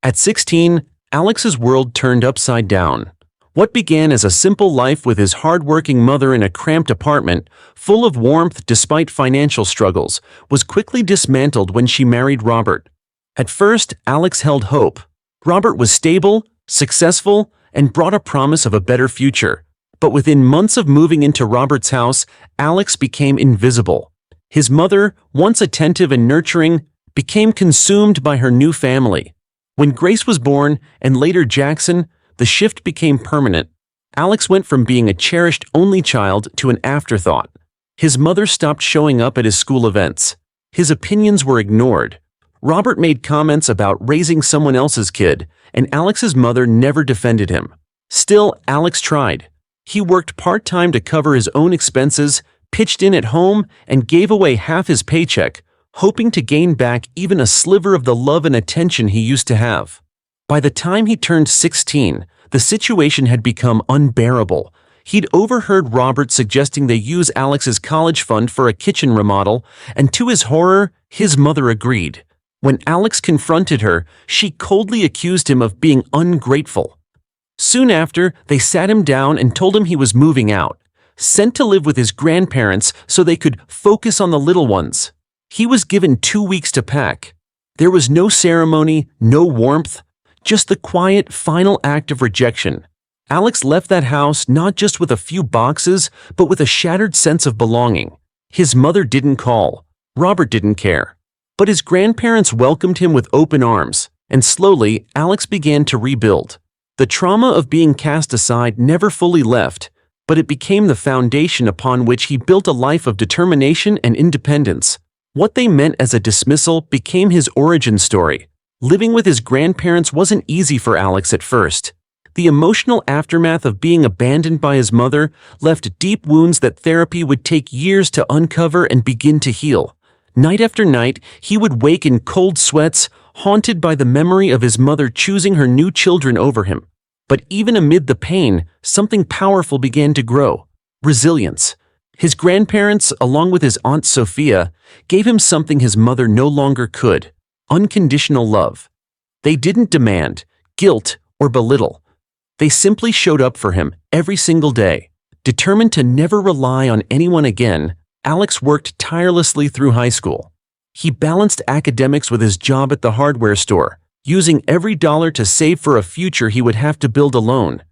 At 16, Alex's world turned upside down. What began as a simple life with his hardworking mother in a cramped apartment, full of warmth despite financial struggles, was quickly dismantled when she married Robert. At first, Alex held hope. Robert was stable, successful, and brought a promise of a better future. But within months of moving into Robert's house, Alex became invisible. His mother, once attentive and nurturing, became consumed by her new family. When Grace was born, and later Jackson, the shift became permanent. Alex went from being a cherished only child to an afterthought. His mother stopped showing up at his school events. His opinions were ignored. Robert made comments about raising someone else's kid, and Alex's mother never defended him. Still, Alex tried. He worked part-time to cover his own expenses, pitched in at home, and gave away half his paycheck, hoping to gain back even a sliver of the love and attention he used to have. By the time he turned 16, the situation had become unbearable. He'd overheard Robert suggesting they use Alex's college fund for a kitchen remodel, and to his horror, his mother agreed. When Alex confronted her, she coldly accused him of being ungrateful. Soon after, they sat him down and told him he was moving out, sent to live with his grandparents so they could focus on the little ones. He was given 2 weeks to pack. There was no ceremony, no warmth, just the quiet, final act of rejection. Alex left that house not just with a few boxes, but with a shattered sense of belonging. His mother didn't call. Robert didn't care. But his grandparents welcomed him with open arms, and slowly, Alex began to rebuild. The trauma of being cast aside never fully left, but it became the foundation upon which he built a life of determination and independence. What they meant as a dismissal became his origin story. Living with his grandparents wasn't easy for Alex at first. The emotional aftermath of being abandoned by his mother left deep wounds that therapy would take years to uncover and begin to heal. Night after night, he would wake in cold sweats, haunted by the memory of his mother choosing her new children over him. But even amid the pain, something powerful began to grow: resilience. His grandparents, along with his Aunt Sophia, gave him something his mother no longer could: unconditional love. They didn't demand, guilt, or belittle. They simply showed up for him every single day. Determined to never rely on anyone again, Alex worked tirelessly through high school. He balanced academics with his job at the hardware store, using every dollar to save for a future he would have to build alone.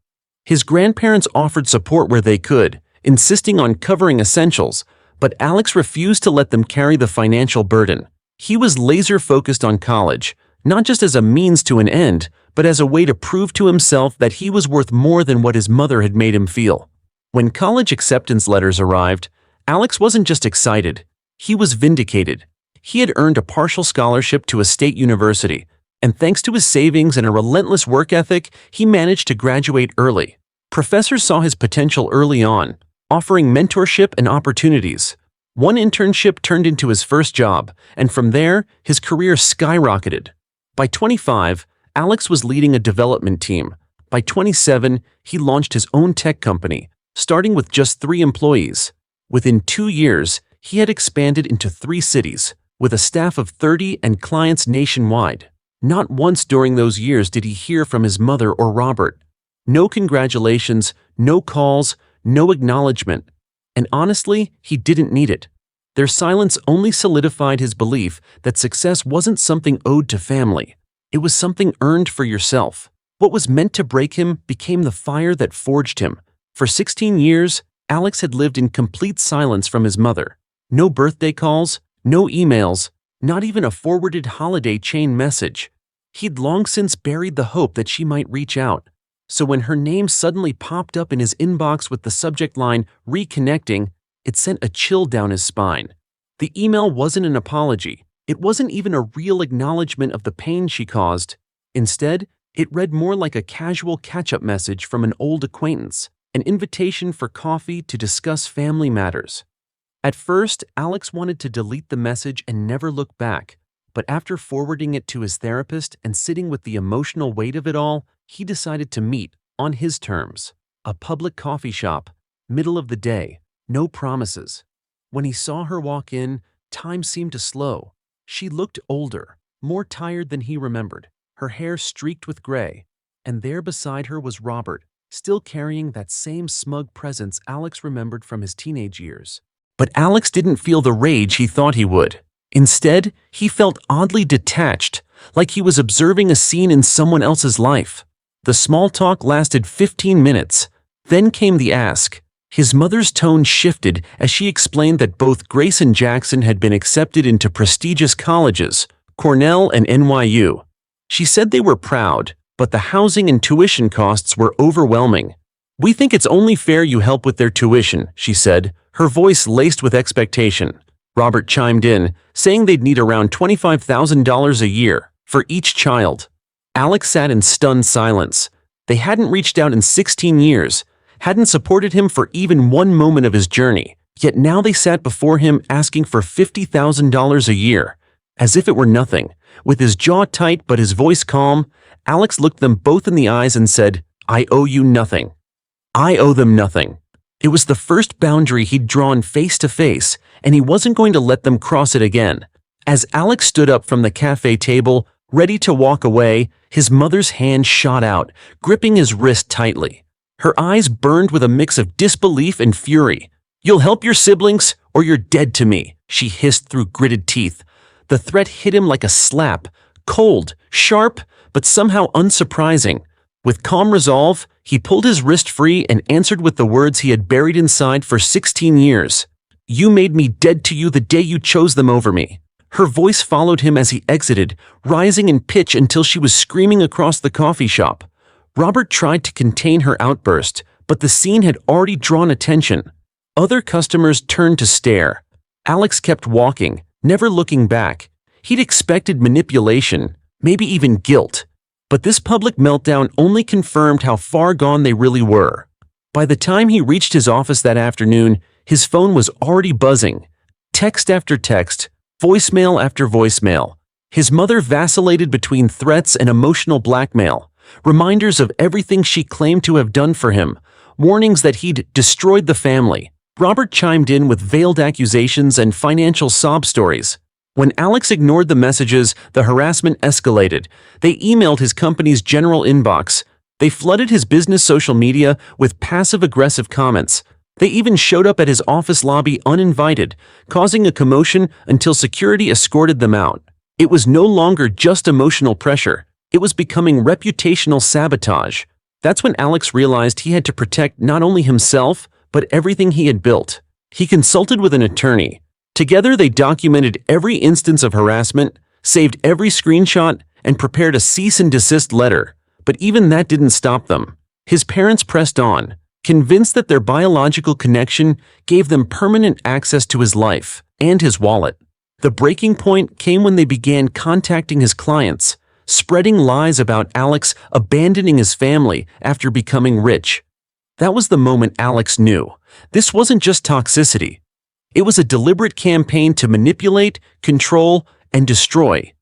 His grandparents offered support where they could, insisting on covering essentials, but Alex refused to let them carry the financial burden. He was laser-focused on college, not just as a means to an end, but as a way to prove to himself that he was worth more than what his mother had made him feel. When college acceptance letters arrived, Alex wasn't just excited, he was vindicated. He had earned a partial scholarship to a state university, and thanks to his savings and a relentless work ethic, he managed to graduate early. Professors saw his potential early on, offering mentorship and opportunities. One internship turned into his first job, and from there, his career skyrocketed. By 25, Alex was leading a development team. By 27, he launched his own tech company, starting with just 3 employees. Within 2 years, he had expanded into 3 cities, with a staff of 30 and clients nationwide. Not once during those years did he hear from his mother or Robert. No congratulations, no calls, no acknowledgement. And honestly, he didn't need it. Their silence only solidified his belief that success wasn't something owed to family. It was something earned for yourself. What was meant to break him became the fire that forged him. For 16 years, Alex had lived in complete silence from his mother. No birthday calls, no emails, not even a forwarded holiday chain message. He'd long since buried the hope that she might reach out. So when her name suddenly popped up in his inbox with the subject line, "Reconnecting," it sent a chill down his spine. The email wasn't an apology. It wasn't even a real acknowledgement of the pain she caused. Instead, it read more like a casual catch-up message from an old acquaintance, an invitation for coffee to discuss family matters. At first, Alex wanted to delete the message and never look back, but after forwarding it to his therapist and sitting with the emotional weight of it all, he decided to meet, on his terms. A public coffee shop, middle of the day, no promises. When he saw her walk in, time seemed to slow. She looked older, more tired than he remembered. her hair streaked with gray. And there beside her was Robert, still carrying that same smug presence Alex remembered from his teenage years. But Alex didn't feel the rage he thought he would. Instead, he felt oddly detached, like he was observing a scene in someone else's life. The small talk lasted 15 minutes. Then came the ask. His mother's tone shifted as she explained that both Grace and Jackson had been accepted into prestigious colleges, Cornell and NYU. She said they were proud, but the housing and tuition costs were overwhelming. "We think it's only fair you help with their tuition," she said, her voice laced with expectation. Robert chimed in, saying they'd need around $25,000 a year for each child. Alex sat in stunned silence. They hadn't reached out in 16 years, hadn't supported him for even one moment of his journey, yet now they sat before him asking for $50,000 a year. As if it were nothing, with his jaw tight but his voice calm, Alex looked them both in the eyes and said, "I owe you nothing. I owe them nothing." It was the first boundary he'd drawn face to face, and he wasn't going to let them cross it again. As Alex stood up from the cafe table, ready to walk away, his mother's hand shot out, gripping his wrist tightly. Her eyes burned with a mix of disbelief and fury. "You'll help your siblings, or you're dead to me," she hissed through gritted teeth. The threat hit him like a slap, cold, sharp, but somehow unsurprising. With calm resolve, he pulled his wrist free and answered with the words he had buried inside for 16 years. "You made me dead to you the day you chose them over me." Her voice followed him as he exited, rising in pitch until she was screaming across the coffee shop. Robert tried to contain her outburst, but the scene had already drawn attention. Other customers turned to stare. Alex kept walking, never looking back. He'd expected manipulation, maybe even guilt. But this public meltdown only confirmed how far gone they really were. By the time he reached his office that afternoon, his phone was already buzzing. Text after text, voicemail after voicemail. His mother vacillated between threats and emotional blackmail, reminders of everything she claimed to have done for him, warnings that he'd destroyed the family. Robert chimed in with veiled accusations and financial sob stories. When Alex ignored the messages, the harassment escalated. They emailed his company's general inbox. They flooded his business social media with passive-aggressive comments. They even showed up at his office lobby uninvited, causing a commotion until security escorted them out. It was no longer just emotional pressure. It was becoming reputational sabotage. That's when Alex realized he had to protect not only himself, but everything he had built. He consulted with an attorney. Together they documented every instance of harassment, saved every screenshot, and prepared a cease and desist letter. But even that didn't stop them. His parents pressed on, convinced that their biological connection gave them permanent access to his life and his wallet. The breaking point came when they began contacting his clients, spreading lies about Alex abandoning his family after becoming rich. That was the moment Alex knew. This wasn't just toxicity. It was a deliberate campaign to manipulate, control, and destroy.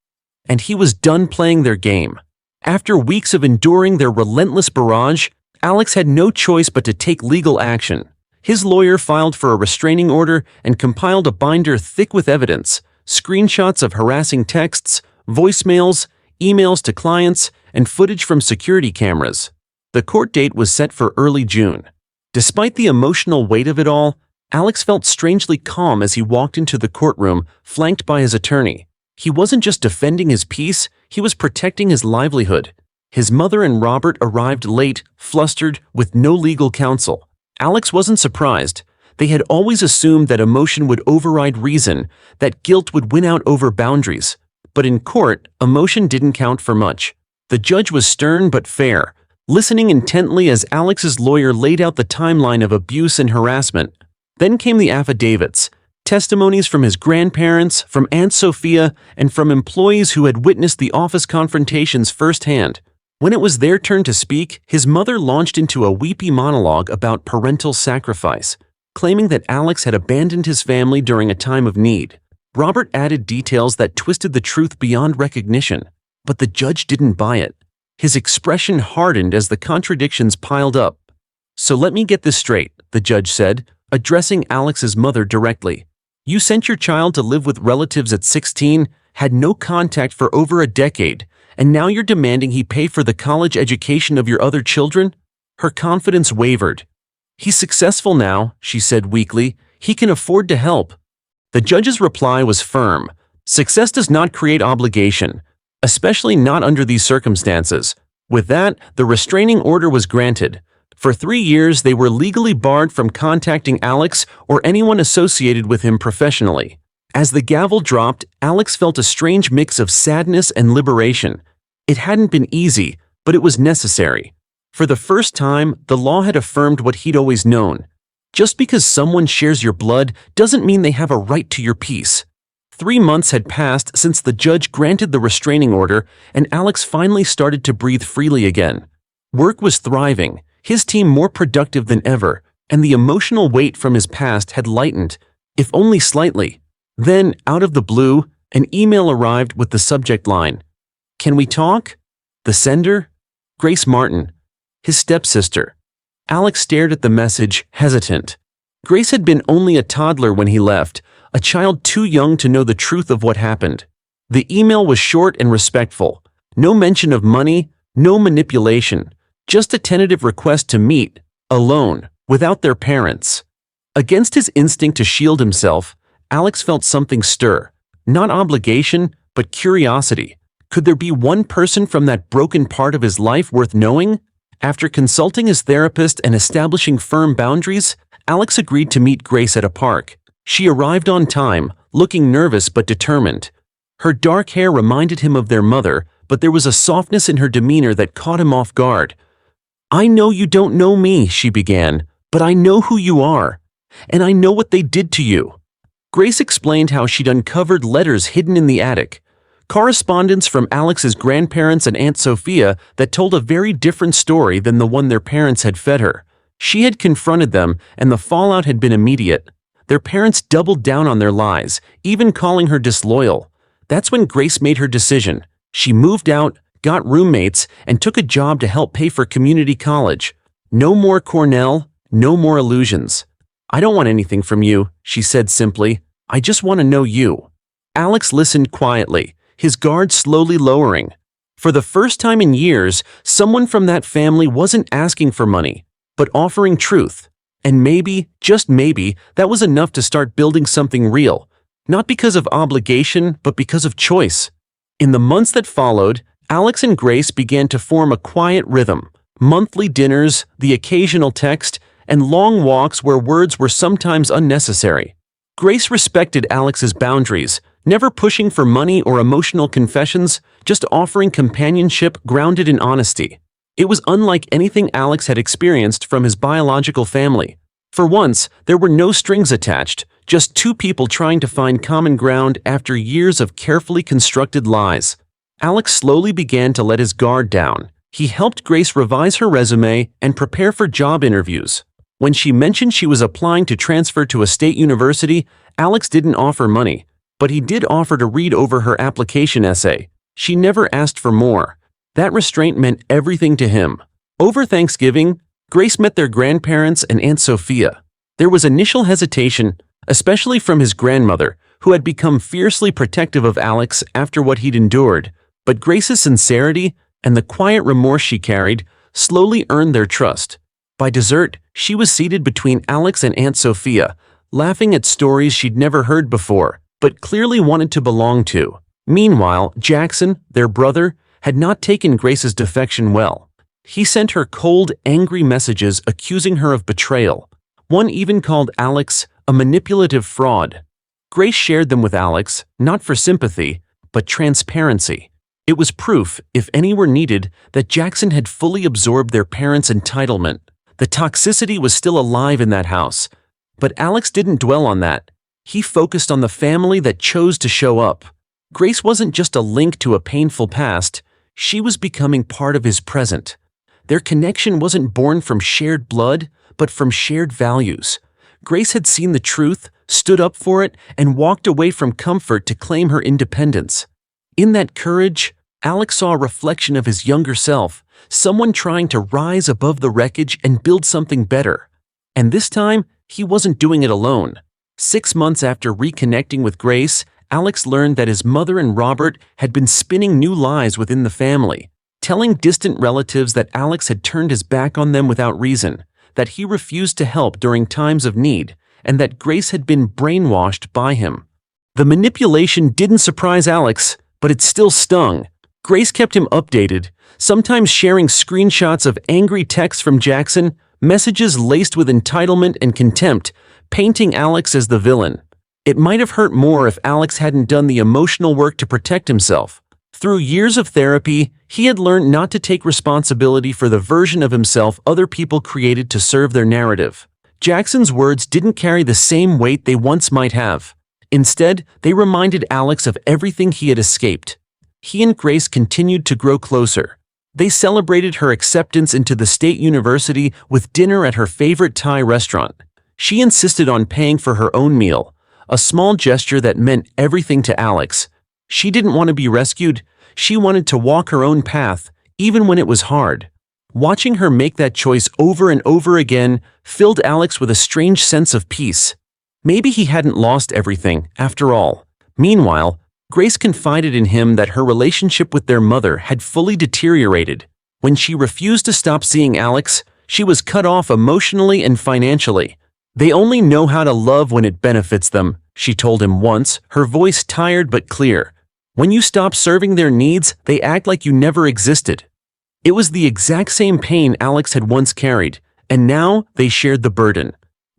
And he was done playing their game. After weeks of enduring their relentless barrage, Alex had no choice but to take legal action. His lawyer filed for a restraining order and compiled a binder thick with evidence, screenshots of harassing texts, voicemails, emails to clients, and footage from security cameras. The court date was set for early June. Despite the emotional weight of it all, Alex felt strangely calm as he walked into the courtroom, flanked by his attorney. He wasn't just defending his peace, he was protecting his livelihood. His mother and Robert arrived late, flustered, with no legal counsel. Alex wasn't surprised. They had always assumed that emotion would override reason, that guilt would win out over boundaries. But in court, emotion didn't count for much. The judge was stern but fair, listening intently as Alex's lawyer laid out the timeline of abuse and harassment. Then came the affidavits, testimonies from his grandparents, from Aunt Sophia, and from employees who had witnessed the office confrontations firsthand. When it was their turn to speak, his mother launched into a weepy monologue about parental sacrifice, claiming that Alex had abandoned his family during a time of need. Robert added details that twisted the truth beyond recognition, but the judge didn't buy it. His expression hardened as the contradictions piled up. "So let me get this straight," the judge said, addressing Alex's mother directly. "You sent your child to live with relatives at 16, had no contact for over a decade, and now you're demanding he pay for the college education of your other children? Her confidence wavered. He's successful now, she said weakly. He can afford to help. The judge's reply was firm. Success does not create obligation, especially not under these circumstances. With that, the restraining order was granted. For 3 years, they were legally barred from contacting Alex or anyone associated with him professionally. As the gavel dropped, Alex felt a strange mix of sadness and liberation. It hadn't been easy, but it was necessary. For the first time, the law had affirmed what he'd always known. Just because someone shares your blood doesn't mean they have a right to your peace. 3 months had passed since the judge granted the restraining order, and Alex finally started to breathe freely again. Work was thriving, his team more productive than ever, and the emotional weight from his past had lightened, if only slightly. Then, out of the blue, an email arrived with the subject line, "Can we talk?" The sender? Grace Martin, his stepsister. Alex stared at the message, hesitant. Grace had been only a toddler when he left, a child too young to know the truth of what happened. The email was short and respectful. No mention of money, no manipulation, just a tentative request to meet, alone, without their parents. Against his instinct to shield himself, Alex felt something stir. Not obligation, but curiosity. Could there be one person from that broken part of his life worth knowing? After consulting his therapist and establishing firm boundaries, Alex agreed to meet Grace at a park. She arrived on time, looking nervous but determined. Her dark hair reminded him of their mother, but there was a softness in her demeanor that caught him off guard. "I know you don't know me," she began, "but I know who you are. And I know what they did to you." Grace explained how she'd uncovered letters hidden in the attic, correspondence from Alex's grandparents and Aunt Sophia that told a very different story than the one their parents had fed her. She had confronted them, and the fallout had been immediate. Their parents doubled down on their lies, even calling her disloyal. That's when Grace made her decision. She moved out, got roommates, and took a job to help pay for community college. No more Cornell, no more illusions. "I don't want anything from you," she said simply. "I just want to know you." Alex listened quietly, his guard slowly lowering. For the first time in years, someone from that family wasn't asking for money, but offering truth. And maybe, just maybe, that was enough to start building something real. Not because of obligation, but because of choice. In the months that followed, Alex and Grace began to form a quiet rhythm. Monthly dinners, the occasional text, and long walks where words were sometimes unnecessary. Grace respected Alex's boundaries, never pushing for money or emotional confessions, just offering companionship grounded in honesty. It was unlike anything Alex had experienced from his biological family. For once, there were no strings attached, just two people trying to find common ground after years of carefully constructed lies. Alex slowly began to let his guard down. He helped Grace revise her resume and prepare for job interviews. When she mentioned she was applying to transfer to a state university, Alex didn't offer money, but he did offer to read over her application essay. She never asked for more. That restraint meant everything to him. Over Thanksgiving, Grace met their grandparents and Aunt Sophia. There was initial hesitation, especially from his grandmother, who had become fiercely protective of Alex after what he'd endured, but Grace's sincerity and the quiet remorse she carried slowly earned their trust. By dessert, she was seated between Alex and Aunt Sophia, laughing at stories she'd never heard before, but clearly wanted to belong to. Meanwhile, Jackson, their brother, had not taken Grace's defection well. He sent her cold, angry messages accusing her of betrayal. One even called Alex a manipulative fraud. Grace shared them with Alex, not for sympathy, but transparency. It was proof, if any were needed, that Jackson had fully absorbed their parents' entitlement. The toxicity was still alive in that house. But Alex didn't dwell on that. He focused on the family that chose to show up. Grace wasn't just a link to a painful past. She was becoming part of his present. Their connection wasn't born from shared blood, but from shared values. Grace had seen the truth, stood up for it, and walked away from comfort to claim her independence. In that courage, Alex saw a reflection of his younger self, someone trying to rise above the wreckage and build something better. And this time, he wasn't doing it alone. 6 months after reconnecting with Grace, Alex learned that his mother and Robert had been spinning new lies within the family, telling distant relatives that Alex had turned his back on them without reason, that he refused to help during times of need, and that Grace had been brainwashed by him. The manipulation didn't surprise Alex, but it still stung. Grace kept him updated, sometimes sharing screenshots of angry texts from Jackson, messages laced with entitlement and contempt, painting Alex as the villain. It might have hurt more if Alex hadn't done the emotional work to protect himself. Through years of therapy, he had learned not to take responsibility for the version of himself other people created to serve their narrative. Jackson's words didn't carry the same weight they once might have. Instead, they reminded Alex of everything he had escaped. He and Grace continued to grow closer. They celebrated her acceptance into the state university with dinner at her favorite Thai restaurant. She insisted on paying for her own meal, a small gesture that meant everything to Alex. She didn't want to be rescued. She wanted to walk her own path, even when it was hard. Watching her make that choice over and over again filled Alex with a strange sense of peace. Maybe he hadn't lost everything, after all. Meanwhile, Grace confided in him that her relationship with their mother had fully deteriorated. When she refused to stop seeing Alex, she was cut off emotionally and financially. "They only know how to love when it benefits them," she told him once, her voice tired but clear. "When you stop serving their needs, they act like you never existed." It was the exact same pain Alex had once carried, and now they shared the burden.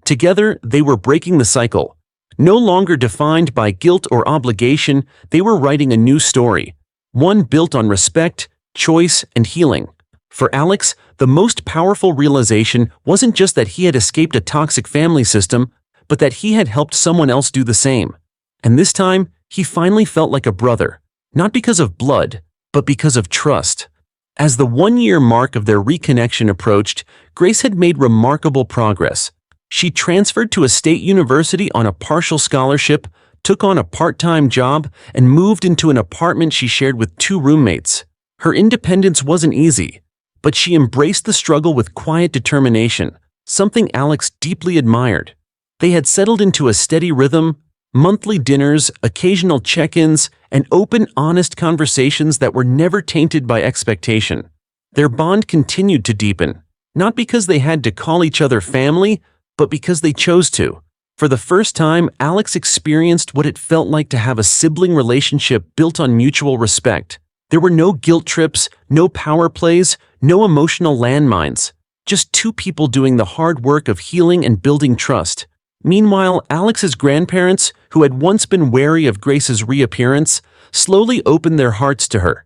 Together, they were breaking the cycle. No longer defined by guilt or obligation, they were writing a new story, one built on respect, choice, and healing. For Alex, the most powerful realization wasn't just that he had escaped a toxic family system, but that he had helped someone else do the same. And this time, he finally felt like a brother, not because of blood, but because of trust. As the one-year mark of their reconnection approached, Grace had made remarkable progress. She transferred to a state university on a partial scholarship, took on a part-time job, and moved into an apartment she shared with 2 roommates. Her independence wasn't easy, but she embraced the struggle with quiet determination, something Alex deeply admired. They had settled into a steady rhythm, monthly dinners, occasional check-ins, and open, honest conversations that were never tainted by expectation. Their bond continued to deepen, not because they had to call each other family, but because they chose to. For the first time, Alex experienced what it felt like to have a sibling relationship built on mutual respect. There were no guilt trips, no power plays, no emotional landmines. Just 2 people doing the hard work of healing and building trust. Meanwhile, Alex's grandparents, who had once been wary of Grace's reappearance, slowly opened their hearts to her.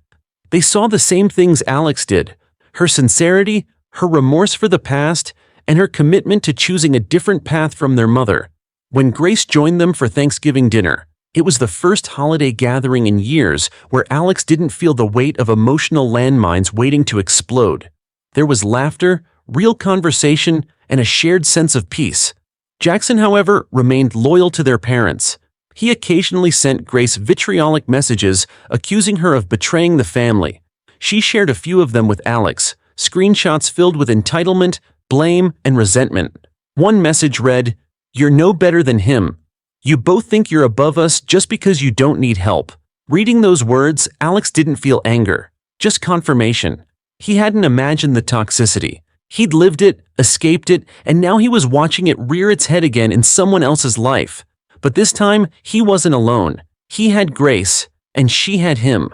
They saw the same things Alex did: her sincerity, her remorse for the past, and her commitment to choosing a different path from their mother. When Grace joined them for Thanksgiving dinner, it was the first holiday gathering in years where Alex didn't feel the weight of emotional landmines waiting to explode. There was laughter, real conversation, and a shared sense of peace. Jackson, however, remained loyal to their parents. He occasionally sent Grace vitriolic messages accusing her of betraying the family. She shared a few of them with Alex, screenshots filled with entitlement, blame, and resentment. One message read, "You're no better than him. You both think you're above us just because you don't need help." Reading those words, Alex didn't feel anger, just confirmation. He hadn't imagined the toxicity. He'd lived it, escaped it, and now he was watching it rear its head again in someone else's life. But this time, he wasn't alone. He had Grace, and she had him.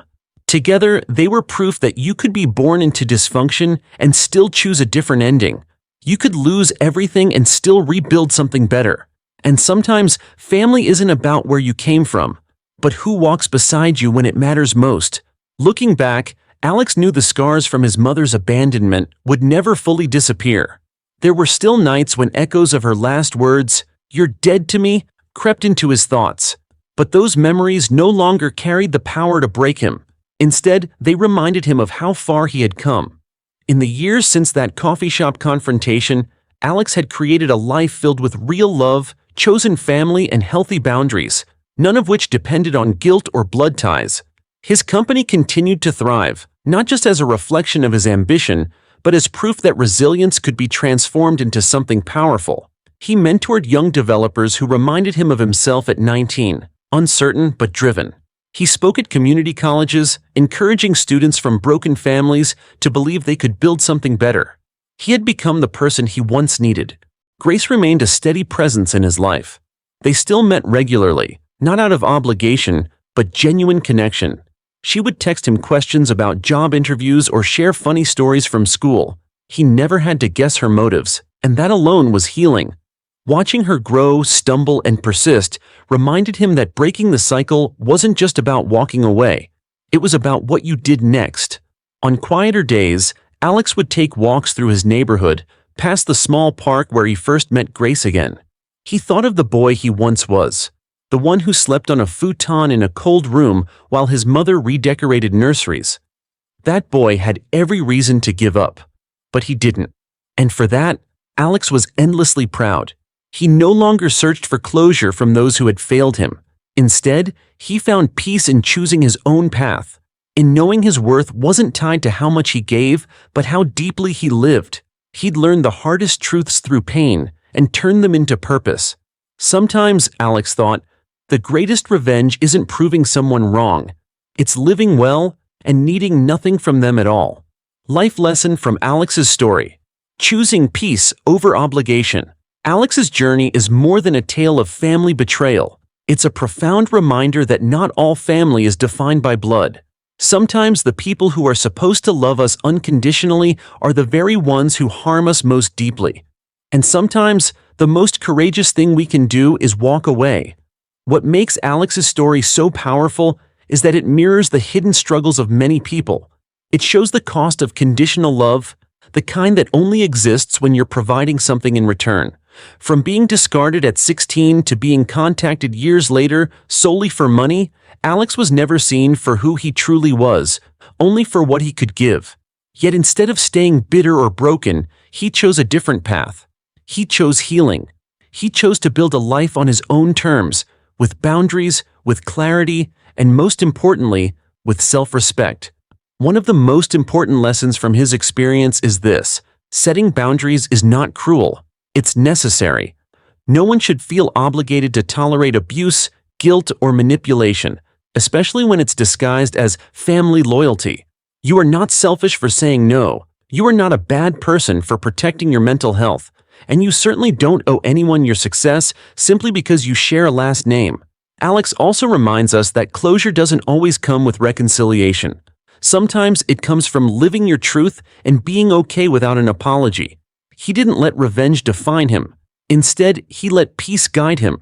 Together, they were proof that you could be born into dysfunction and still choose a different ending. You could lose everything and still rebuild something better. And sometimes, family isn't about where you came from, but who walks beside you when it matters most. Looking back, Alex knew the scars from his mother's abandonment would never fully disappear. There were still nights when echoes of her last words, "You're dead to me," crept into his thoughts. But those memories no longer carried the power to break him. Instead, they reminded him of how far he had come. In the years since that coffee shop confrontation, Alex had created a life filled with real love, chosen family, and healthy boundaries, none of which depended on guilt or blood ties. His company continued to thrive, not just as a reflection of his ambition, but as proof that resilience could be transformed into something powerful. He mentored young developers who reminded him of himself at 19, uncertain but driven. He spoke at community colleges, encouraging students from broken families to believe they could build something better. He had become the person he once needed. Grace remained a steady presence in his life. They still met regularly, not out of obligation, but genuine connection. She would text him questions about job interviews or share funny stories from school. He never had to guess her motives, and that alone was healing. Watching her grow, stumble, and persist reminded him that breaking the cycle wasn't just about walking away. It was about what you did next. On quieter days, Alex would take walks through his neighborhood, past the small park where he first met Grace again. He thought of the boy he once was, the one who slept on a futon in a cold room while his mother redecorated nurseries. That boy had every reason to give up, but he didn't. And for that, Alex was endlessly proud. He no longer searched for closure from those who had failed him. Instead, he found peace in choosing his own path, in knowing his worth wasn't tied to how much he gave, but how deeply he lived. He'd learned the hardest truths through pain and turned them into purpose. Sometimes, Alex thought, the greatest revenge isn't proving someone wrong. It's living well and needing nothing from them at all. Life lesson from Alex's story: choosing peace over obligation. Alex's journey is more than a tale of family betrayal. It's a profound reminder that not all family is defined by blood. Sometimes the people who are supposed to love us unconditionally are the very ones who harm us most deeply. And sometimes the most courageous thing we can do is walk away. What makes Alex's story so powerful is that it mirrors the hidden struggles of many people. It shows the cost of conditional love, the kind that only exists when you're providing something in return. From being discarded at 16 to being contacted years later solely for money, Alex was never seen for who he truly was, only for what he could give. Yet instead of staying bitter or broken, he chose a different path. He chose healing. He chose to build a life on his own terms, with boundaries, with clarity, and most importantly, with self-respect. One of the most important lessons from his experience is this: setting boundaries is not cruel. It's necessary. No one should feel obligated to tolerate abuse, guilt, or manipulation, especially when it's disguised as family loyalty. You are not selfish for saying no. You are not a bad person for protecting your mental health. And you certainly don't owe anyone your success simply because you share a last name. Alex also reminds us that closure doesn't always come with reconciliation. Sometimes it comes from living your truth and being okay without an apology. He didn't let revenge define him. Instead, he let peace guide him.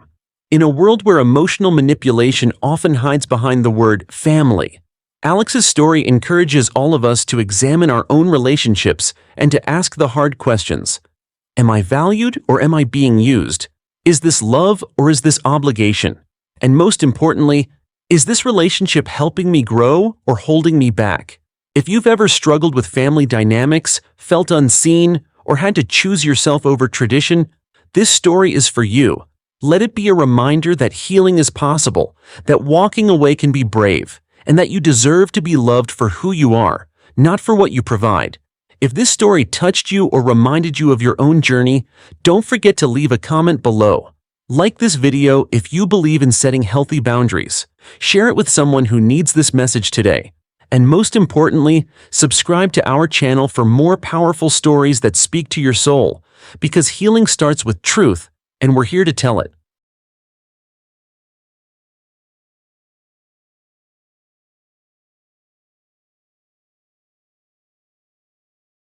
In a world where emotional manipulation often hides behind the word family, Alex's story encourages all of us to examine our own relationships and to ask the hard questions. Am I valued or am I being used? Is this love or is this obligation? And most importantly, is this relationship helping me grow or holding me back? If you've ever struggled with family dynamics, felt unseen, or had to choose yourself over tradition, this story is for you. Let it be a reminder that healing is possible, that walking away can be brave, and that you deserve to be loved for who you are, not for what you provide. If this story touched you or reminded you of your own journey, don't forget to leave a comment below. Like this video if you believe in setting healthy boundaries. Share it with someone who needs this message today. And most importantly, subscribe to our channel for more powerful stories that speak to your soul, because healing starts with truth, and we're here to tell it.